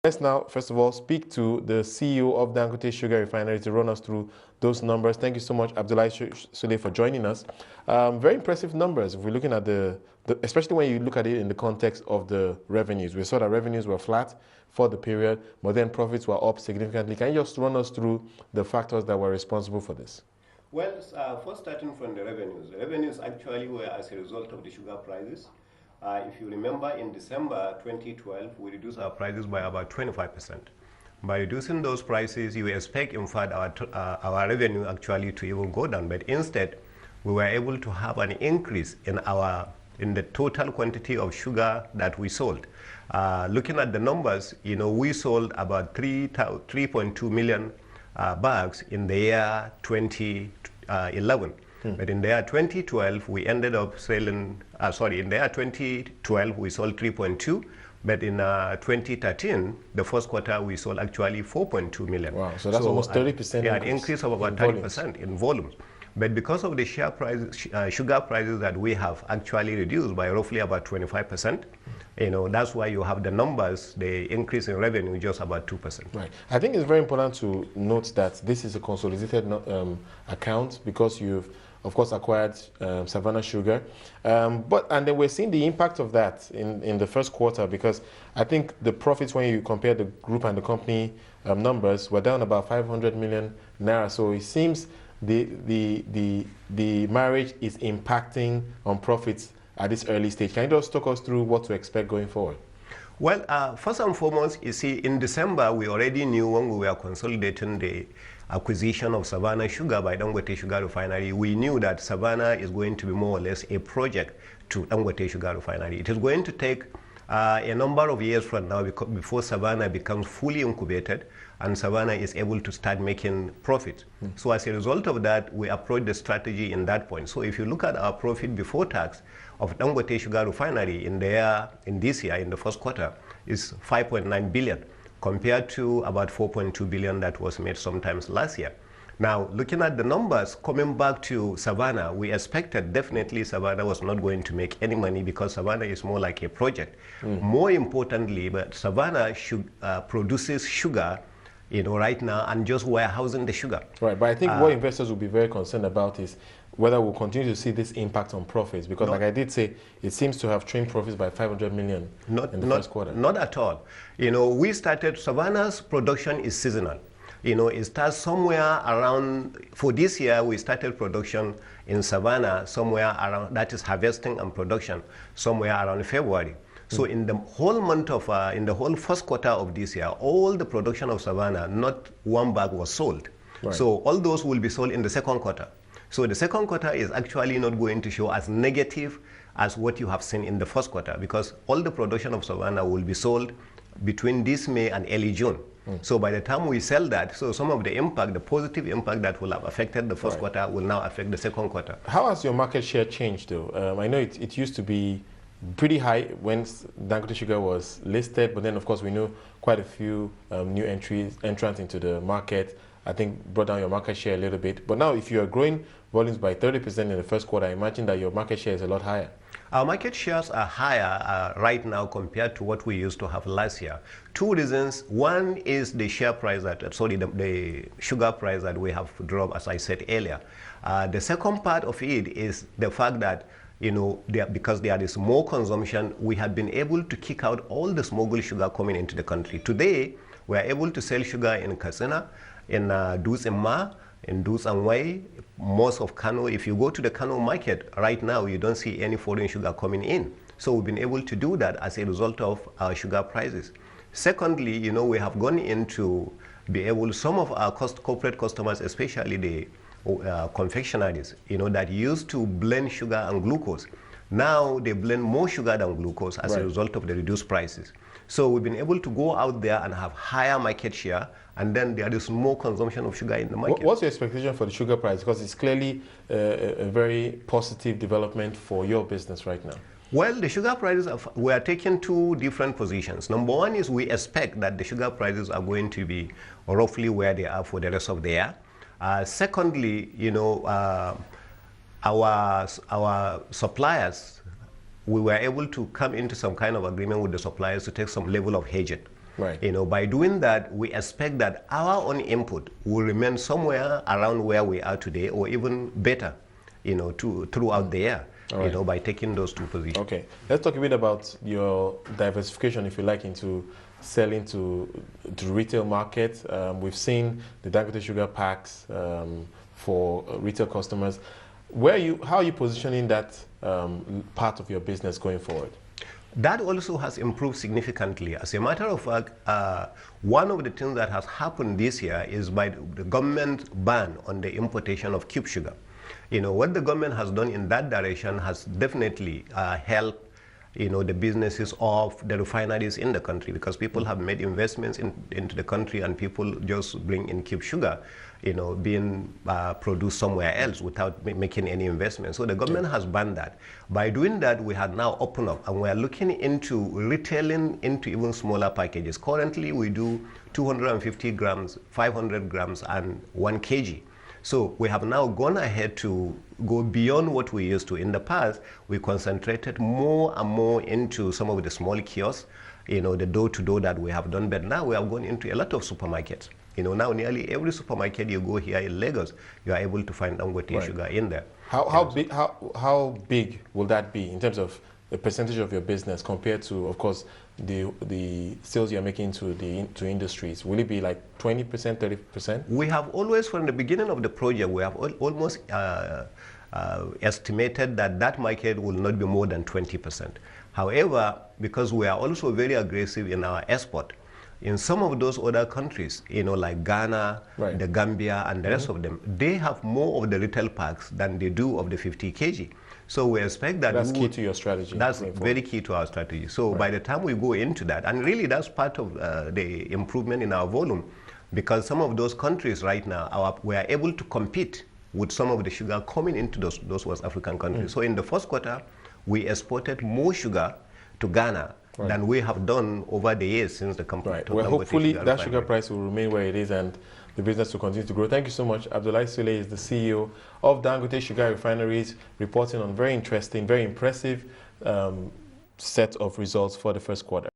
Let's now, first of all, speak to the CEO of Dangote Sugar Refinery to run us through those numbers. Thank you so much, Abdullahi Sule, for joining us. Very impressive numbers. If we're looking at especially when you look at it in the context of the revenues. We saw that revenues were flat for the period, but then profits were up significantly. Can you just run us through the factors that were responsible for this? Well, first starting from the revenues actually were as a result of the sugar prices. If you remember, in December 2012, we reduced our prices by about 25%. By reducing those prices, you expect, in fact, our revenue actually to even go down. But instead, we were able to have an increase in the total quantity of sugar that we sold. Looking at the numbers, we sold about 3.2 million bags in the year 2011. But in the year 2012, we ended up selling, in the year 2012, we sold 3.2. But in 2013, the first quarter, we sold actually 4.2 million. Wow, so that's almost 30%. Yeah, an increase of about 30% in volumes. But because of the sugar prices that we have actually reduced by roughly about 25%, that's why you have the numbers, the increase in revenue just about 2%. Right. I think it's very important to note that this is a consolidated account because you've, of course, acquired Savannah Sugar. And then we're seeing the impact of that in the first quarter, because I think the profits, when you compare the group and the company numbers, were down about 500 million naira. So it seems the marriage is impacting on profits at this early stage. Can you just talk us through what to expect going forward? Well, first and foremost, you see, in December, we already knew when we were consolidating the acquisition of Savannah Sugar by Dangote Sugar Refinery, we knew that Savannah is going to be more or less a project to Dangote Sugar Refinery. It is going to take a number of years from now before Savannah becomes fully incubated and Savannah is able to start making profit. So as a result of that, we approached the strategy in that point. So if you look at our profit before tax of Dangote Sugar Refinery in this year, in the first quarter, is 5.9 billion, compared to about 4.2 billion that was made sometimes last year. Now, looking at the numbers, coming back to Savannah, we expected definitely Savannah was not going to make any money because Savannah is more like a project. More importantly, but Savannah produces sugar, right now, and just warehousing the sugar. Right, but I think what investors will be very concerned about is whether we'll continue to see this impact on profits, because like I did say, it seems to have trimmed profits by 500 million in the first quarter. Not at all. We started, Savannah's production is seasonal. It starts somewhere around, for this year, we started production in Savannah somewhere around, that is harvesting and production, somewhere around February. So in the whole month of, in the whole first quarter of this year, all the production of Savannah, not one bag was sold. Right. So all those will be sold in the second quarter. So the second quarter is actually not going to show as negative as what you have seen in the first quarter, because all the production of Savannah will be sold between this May and early June. So by the time we sell that, so some of the impact, the positive impact that will have affected the first quarter will now affect the second quarter. How has your market share changed though? I know it used to be pretty high when Dangote Sugar was listed, but then of course we know quite a few new entrants into the market. I think brought down your market share a little bit. But now if you are growing volumes by 30% in the first quarter, I imagine that your market share is a lot higher. Our market shares are higher right now compared to what we used to have last year. Two reasons. One is the share price the sugar price that we have dropped, as I said earlier. The second part of it is the fact that because there is more consumption, we have been able to kick out all the smuggled sugar coming into the country. Today, we are able to sell sugar in Katsina, in Dus and Ma, in Dus and Wai, most of Kano. If you go to the Kano market right now, you don't see any foreign sugar coming in. So we've been able to do that as a result of our sugar prices. Secondly, we have gone into be able, some of our corporate customers, especially the confectionaries, that used to blend sugar and glucose. Now they blend more sugar than glucose as a result of the reduced prices. So we've been able to go out there and have higher market share, and then there is more consumption of sugar in the market. What's your expectation for the sugar price? Because it's clearly a very positive development for your business right now. Well, the sugar prices, we are taking two different positions. Number one is we expect that the sugar prices are going to be roughly where they are for the rest of the year. Secondly, our suppliers, we were able to come into some kind of agreement with the suppliers to take some level of hedging. Right. You know, by doing that, we expect that our own input will remain somewhere around where we are today, or even better, you know, throughout the year. Right. You know, by taking those two positions. Okay, let's talk a bit about your diversification, if you like, into selling to retail market. We've seen the Dangote Sugar packs for retail customers. How are you positioning that part of your business going forward? That also has improved significantly. As a matter of fact, one of the things that has happened this year is by the government ban on the importation of cube sugar. You know, what the government has done in that direction has definitely helped, you know, the businesses of the refineries in the country, because people have made investments into the country, and people just bring in cube sugar, you know, being produced somewhere else without making any investment. So the government has banned that. By doing that, we have now opened up, and we are looking into retailing into even smaller packages. Currently, we do 250 grams, 500 grams, and 1 kg. So we have now gone ahead to go beyond what we used to. In the past, we concentrated more and more into some of the small kiosks, you know, the door-to-door that we have done. But now we have gone into a lot of supermarkets. You know, now nearly every supermarket you go here in Lagos, you are able to find Dangote Sugar in there. How big will that be in terms of the percentage of your business compared to, of course, the sales you're making to industries? Will it be like 20%, 30%? We have always, from the beginning of the project, we have almost estimated that market will not be more than 20%. However, because we are also very aggressive in our export, in some of those other countries, you know, like Ghana, right, the Gambia, and the rest of them, they have more of the retail packs than they do of the 50 kg. So we expect that that's key to your strategy. That's very key to our strategy. So by the time we go into that, and really that's part of the improvement in our volume, because some of those countries right now, we are able to compete with some of the sugar coming into those West African countries. So in the first quarter, we exported more sugar to Ghana than we have done over the years since the company. Well, hopefully that sugar price will remain where it is and the business will continue to grow. Thank you so much. Abdullahi Sule is the CEO of Dangote Sugar Refineries, reporting on very interesting, very impressive set of results for the first quarter.